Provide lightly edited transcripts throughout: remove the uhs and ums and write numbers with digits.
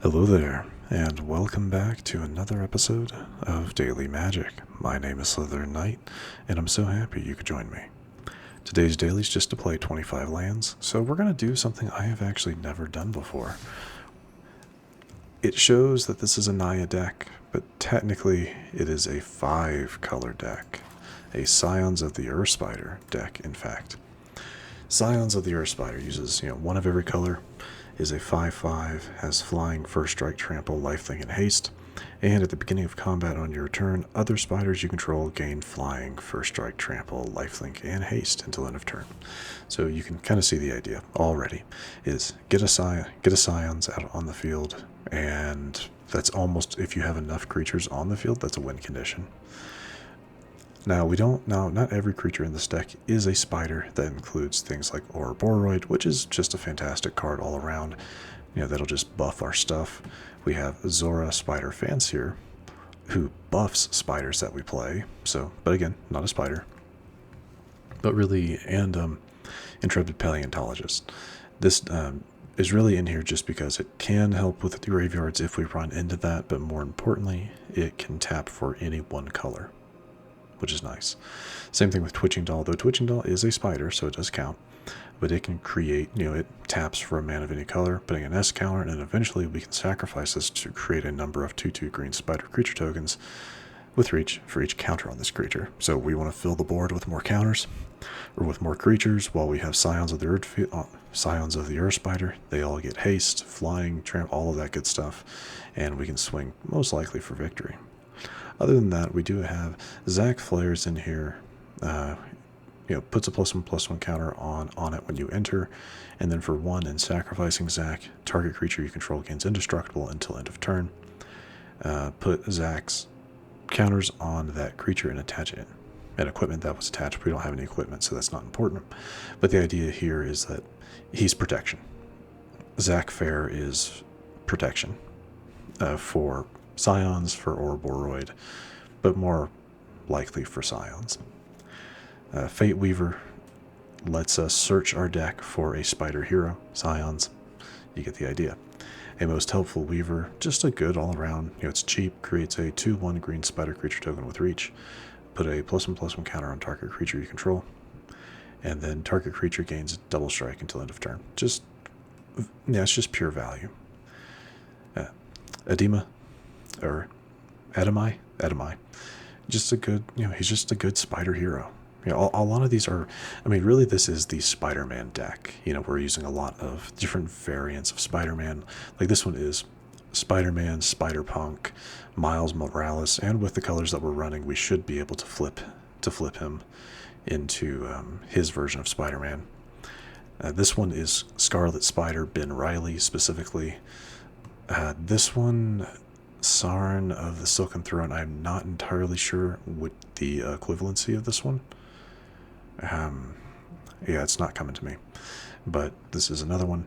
Hello there, and welcome back to another episode of Daily Magic. My name is SlytherinKnight, and I'm so happy you could join me. Today's daily is just to play 25 lands, so we're going to do something I have actually never done before. It shows that this is a Naya deck, but technically it is a 5-color deck. A Scions of the Urspider deck, in fact. Scions of the Urspider uses, one of every color, is a 5/5, has flying, first strike, trample, lifelink, and haste, and at the beginning of combat on your turn, other spiders you control gain flying, first strike, trample, lifelink, and haste until end of turn. So you can kind of see the idea already, is get a Scions out on the field, and that's almost, if you have enough creatures on the field, that's a win condition. Now, not every creature in this deck is a spider. That includes things like Ouroboroid, which is just a fantastic card all around. That'll just buff our stuff. We have Zora, Spider Fancier, who buffs spiders that we play. But again, not a spider. But really, and Intrepid Paleontologist. This is really in here just because it can help with the graveyards if we run into that, but more importantly, it can tap for any one color, which is nice. Same thing with Twitching Doll, though Twitching Doll is a spider, so it does count. But it can create, it taps for a mana of any color, putting an S counter, and then eventually we can sacrifice this to create a number of 2/2 green spider creature tokens for each counter on this creature. So we want to fill the board with more counters, or with more creatures, while we have Scions of the Urspider. They all get haste, flying, tramp, all of that good stuff, and we can swing most likely for victory. Other than that, we do have Zack Fair's in here. Puts a +1/+1 counter on it when you enter, and then for 1 and sacrificing Zack, target creature you control gains indestructible until end of turn. Put Zack's counters on that creature and attach it. And equipment that was attached. We don't have any equipment, so that's not important. But the idea here is that he's protection. Zack Fair is protection for Scions, for Ouroboroid, but more likely for Scions. Fateweaver lets us search our deck for a spider hero, Scions. You get the idea. A most helpful weaver, just a good all-around, it's cheap, creates a 2/1 green spider creature token with reach, put a +1/+1 counter on target creature you control, and then target creature gains double strike until end of turn. It's just pure value. Ademi, or Ademi, just a good, he's just a good spider hero. A lot of these are, really this is the Spider-Man deck. We're using a lot of different variants of Spider-Man. Like this one is Spider-Man, Spider-Punk, Miles Morales, and with the colors that we're running, we should be able to flip him into his version of Spider-Man. This one is Scarlet Spider, Ben Reilly specifically. This one, Sarn of the Silken Throne, I'm not entirely sure what the equivalency of this one. It's not coming to me. But this is another one.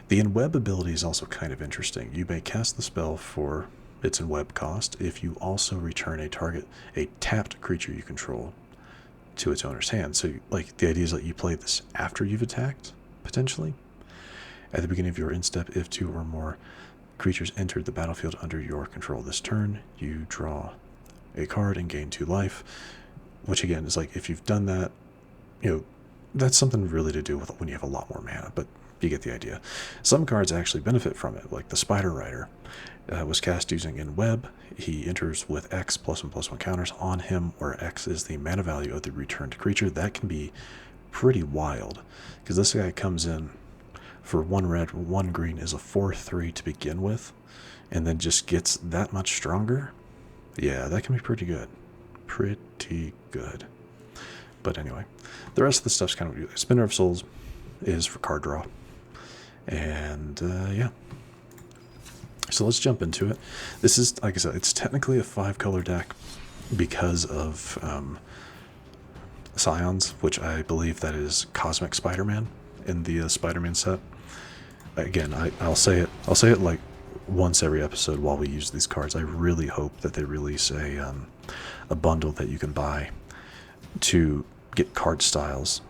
The in-web ability is also kind of interesting. You may cast the spell for its in-web cost if you also return a tapped creature you control to its owner's hand. So, the idea is that you play this after you've attacked, potentially. At the beginning of your instep, if 2 or more creatures entered the battlefield under your control this turn, you draw a card and gain 2 life, which again is if you've done that, that's something really to do with when you have a lot more mana, but you get the idea. Some cards actually benefit from it, like the Spider Rider was cast using in web. He enters with X +1/+1 counters on him, where X is the mana value of the returned creature. That can be pretty wild, because this guy comes in for 1 red, 1 green, is a 4/3 to begin with, and then just gets that much stronger. Yeah, that can be pretty good. Pretty good. But anyway, the rest of the stuff's kind of... Spinner of Souls is for card draw. And, yeah. So let's jump into it. This is, like I said, it's technically a 5-color deck because of Scions, which I believe that is Cosmic Spider-Man in the Spider-Man set. Again, I'll say it like once every episode while we use these cards. I really hope that they release a bundle that you can buy to get card styles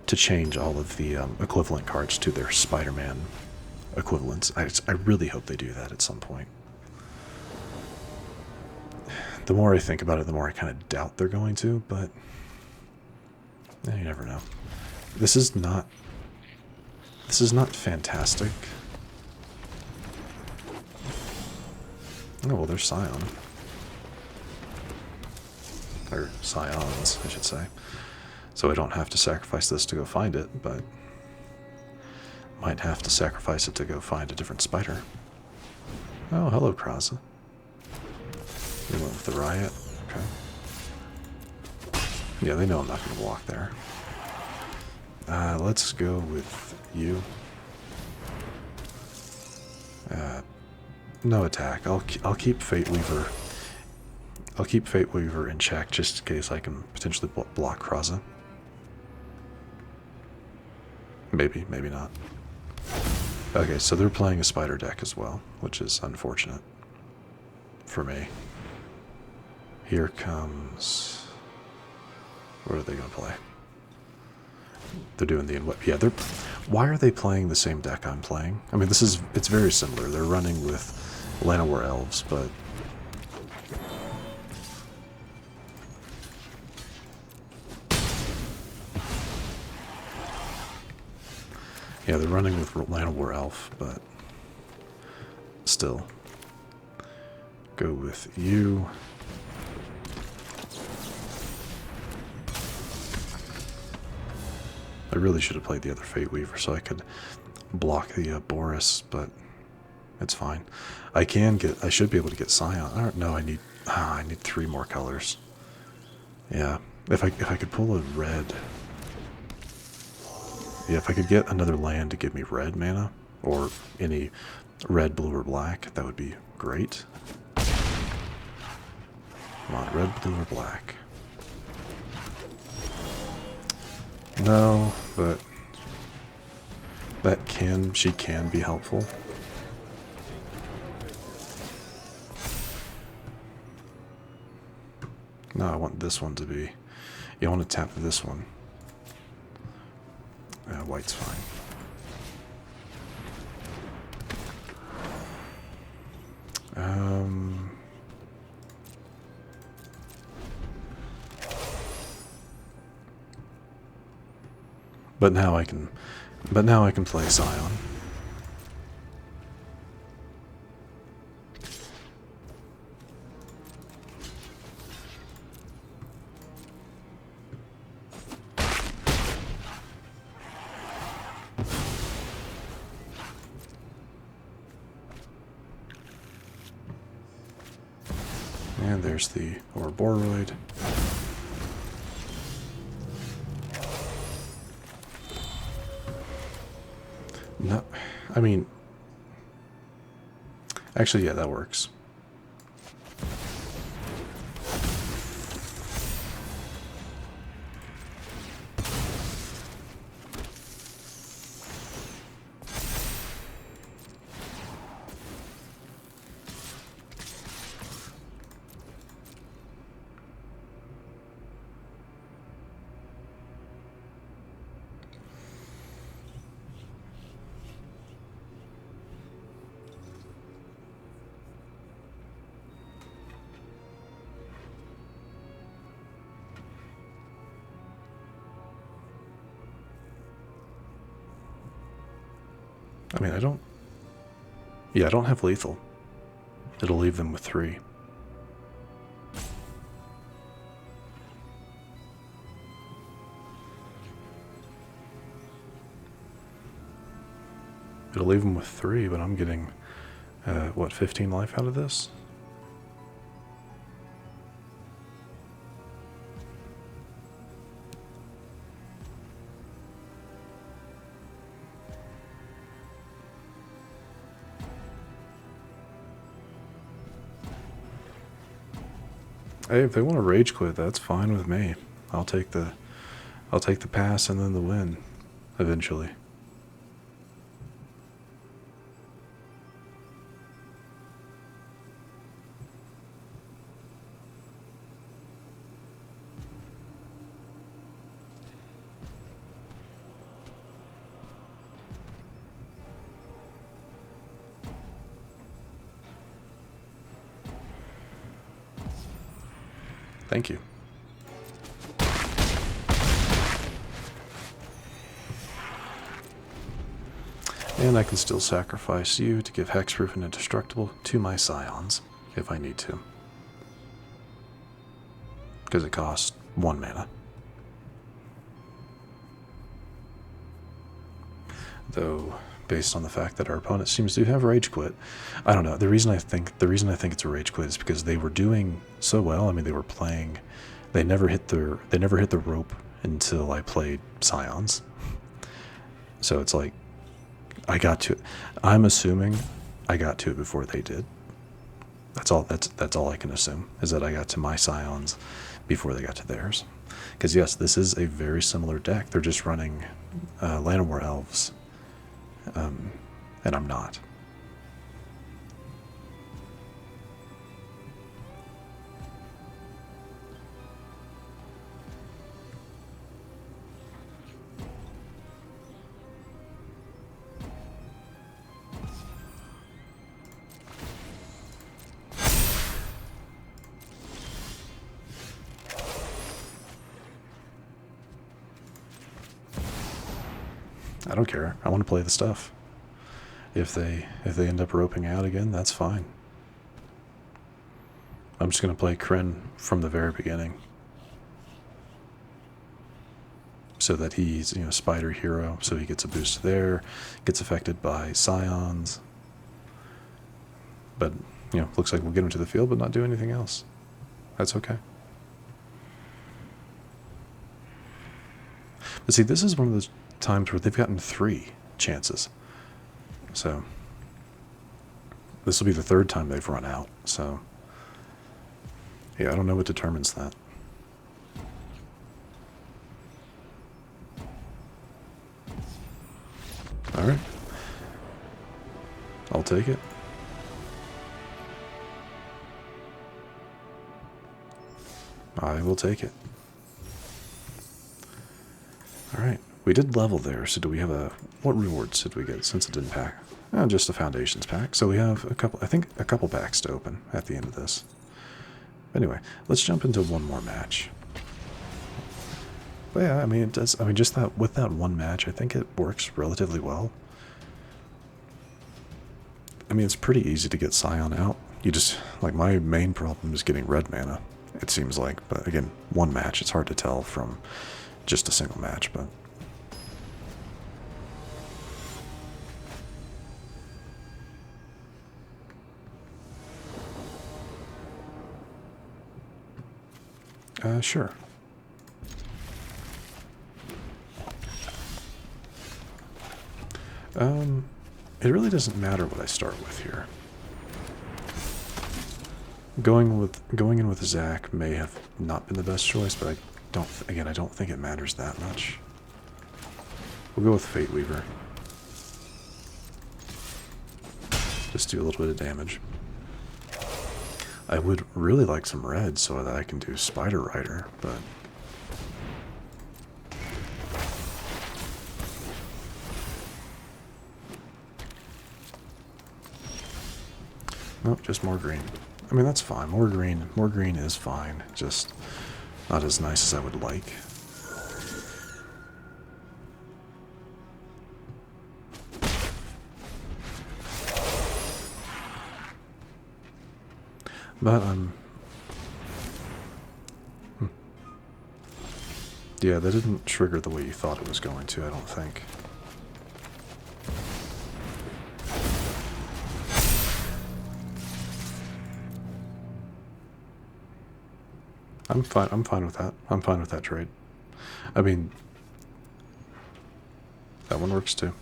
to change all of the equivalent cards to their Spider-Man equivalents. I really hope they do that at some point. The more I think about it, the more I kind of doubt they're going to, but you never know. This is not fantastic. Oh, well, there's Scion. Or Scions, I should say. So I don't have to sacrifice this to go find it, but might have to sacrifice it to go find a different spider. Oh, hello, Kraza. You went with the riot? Okay. Yeah, they know I'm not going to walk there. Let's go with you. No attack. I'll keep Fateweaver. I'll keep Fateweaver in check just in case I can potentially block Kraza. Maybe, maybe not. Okay, so they're playing a spider deck as well, which is unfortunate for me. Here comes... What are they going to play? They're doing the... Yeah, they're... Why are they playing the same deck I'm playing? I mean, it's very similar. They're running with Llanowar Elves, but... Yeah, they're running with Llanowar Elf, but... Still. Go with you. I really should have played the other Fateweaver so I could block the Borys, but it's fine. I should be able to get Scion. I don't know. I need 3 more colors. Yeah, if I could pull a red. Yeah, if I could get another land to give me red mana or any red, blue, or black, that would be great. Come on, red, blue, or black. No, but she can be helpful. No, I want this one to be. You want to tap this one. White's fine. But now I can play Scion. And there's the Ouroboroid. No, I mean, actually, yeah, that works. I mean, I don't have lethal. It'll leave them with 3. It'll leave them with 3, but I'm getting, what, 15 life out of this? Hey, if they want to rage quit, that's fine with me. I'll take the pass and then the win, eventually. Thank you. And I can still sacrifice you to give hexproof and indestructible to my Scions, if I need to. Because it costs 1 mana. Though, based on the fact that our opponent seems to have rage quit, I don't know. The reason I think it's a rage quit is because they were doing so well. I mean, they were playing. They never hit the rope until I played Scions. So it's like I got to it. I'm assuming I got to it before they did. That's all I can assume, is that I got to my Scions before they got to theirs. Because yes, this is a very similar deck. They're just running Llanowar Elves. And I'm not. I don't care. I want to play the stuff. If they end up roping out again, that's fine. I'm just going to play Cren from the very beginning, so that he's, you know, spider hero, so he gets a boost there, gets affected by Scions. But, you know, looks like we'll get him to the field but not do anything else. That's okay. But see, this is one of those times where they've gotten 3 chances. So this will be the 3rd time they've run out. So yeah, I don't know what determines that. All right, I'll take it. I will take it. All right. We did level there, so do we have a... What rewards did we get since it didn't pack? Just a Foundations pack. So we have a couple... I think a couple packs to open at the end of this. Anyway, let's jump into one more match. But yeah, I mean, it does... I mean, just that... With that one match, I think it works relatively well. I mean, it's pretty easy to get Scion out. You just... Like, my main problem is getting red mana, it seems like. But again, one match, it's hard to tell from just a single match, but... Sure. It really doesn't matter what I start with here. Going in with Zack may have not been the best choice, but I don't think it matters that much. We'll go with Fateweaver. Just do a little bit of damage. I would really like some red so that I can do Spider Rider, but... Nope, just more green. I mean, that's fine. More green is fine. Just not as nice as I would like. But, yeah, that didn't trigger the way you thought it was going to, I don't think. I'm fine with that. I'm fine with that trade. I mean, that one works too.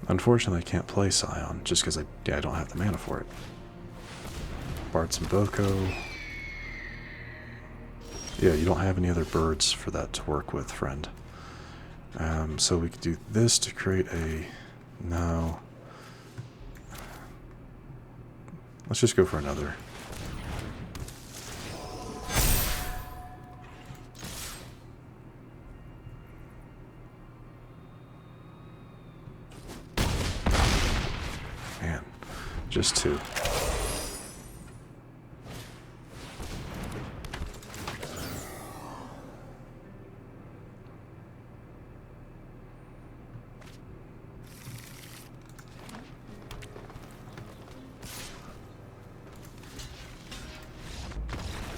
Unfortunately, I can't play Scion just because I don't have the mana for it. Bards and Boko. Yeah, you don't have any other birds for that to work with, friend. So we could do this to create a... No. Let's just go for another. Just 2.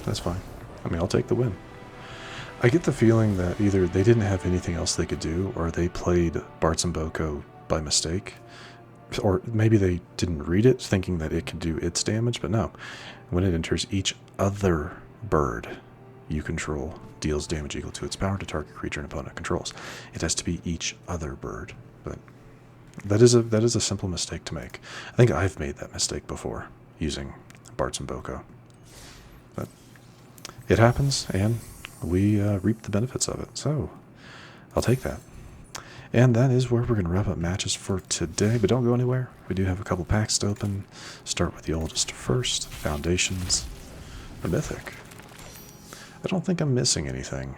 That's fine. I mean, I'll take the win. I get the feeling that either they didn't have anything else they could do, or they played Bart's and Boko by mistake. Or maybe they didn't read it, thinking that it could do its damage, but no. When it enters, each other bird you control deals damage equal to its power to target creature an opponent controls. It has to be each other bird, but that is a simple mistake to make. I think I've made that mistake before, using Bart's and Boko. But it happens, and we reap the benefits of it, so I'll take that. And that is where we're going to wrap up matches for today, but don't go anywhere. We do have a couple packs to open. Start with the oldest first, Foundations, a Mythic. I don't think I'm missing anything.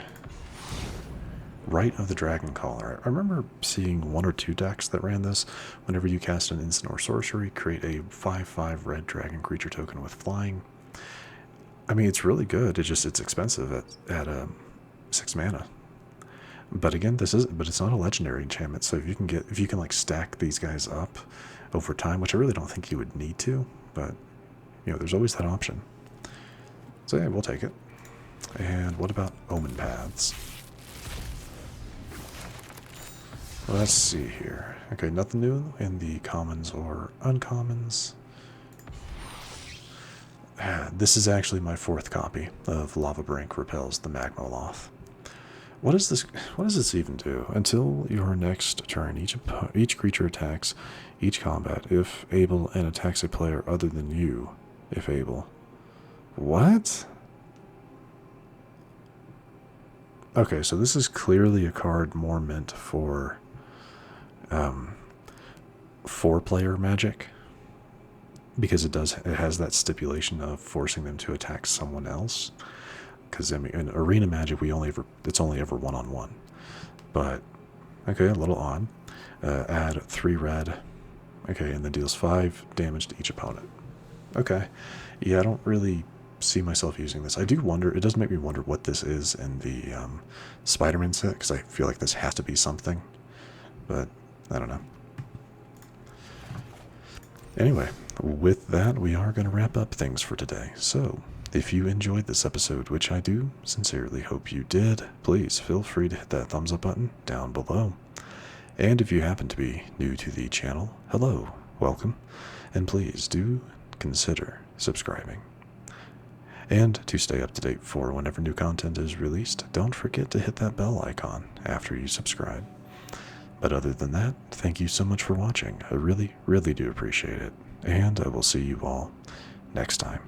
Rite of the Dragon Caller. I remember seeing 1 or 2 decks that ran this. Whenever you cast an instant or sorcery, create a 5/5 red dragon creature token with flying. I mean, it's really good. It's expensive at 6 mana. But again, but it's not a legendary enchantment. So if you can like stack these guys up over time, which I really don't think you would need to, but you know, there's always that option. So yeah, we'll take it. And what about Omen Paths? Let's see here. Okay, nothing new in the commons or uncommons. This is actually my 4th copy of Lava Brink Repels the Magma Loth. What does this even do? Until your next turn, each creature attacks each combat, if able, and attacks a player other than you, if able. What? Okay, so this is clearly a card more meant for 4-player Magic, because it has that stipulation of forcing them to attack someone else. Because I mean, in Arena Magic, it's only ever 1-on-1. But okay, a little odd. Add 3 red. Okay, and then deals 5 damage to each opponent. Okay, yeah, I don't really see myself using this. I do wonder. It does make me wonder what this is in the Spider-Man set, because I feel like this has to be something. But I don't know. Anyway, with that, we are going to wrap up things for today. So, if you enjoyed this episode, which I do sincerely hope you did, please feel free to hit that thumbs up button down below. And if you happen to be new to the channel, hello, welcome, and please do consider subscribing. And to stay up to date for whenever new content is released, don't forget to hit that bell icon after you subscribe. But other than that, thank you so much for watching. I really, really do appreciate it. And I will see you all next time.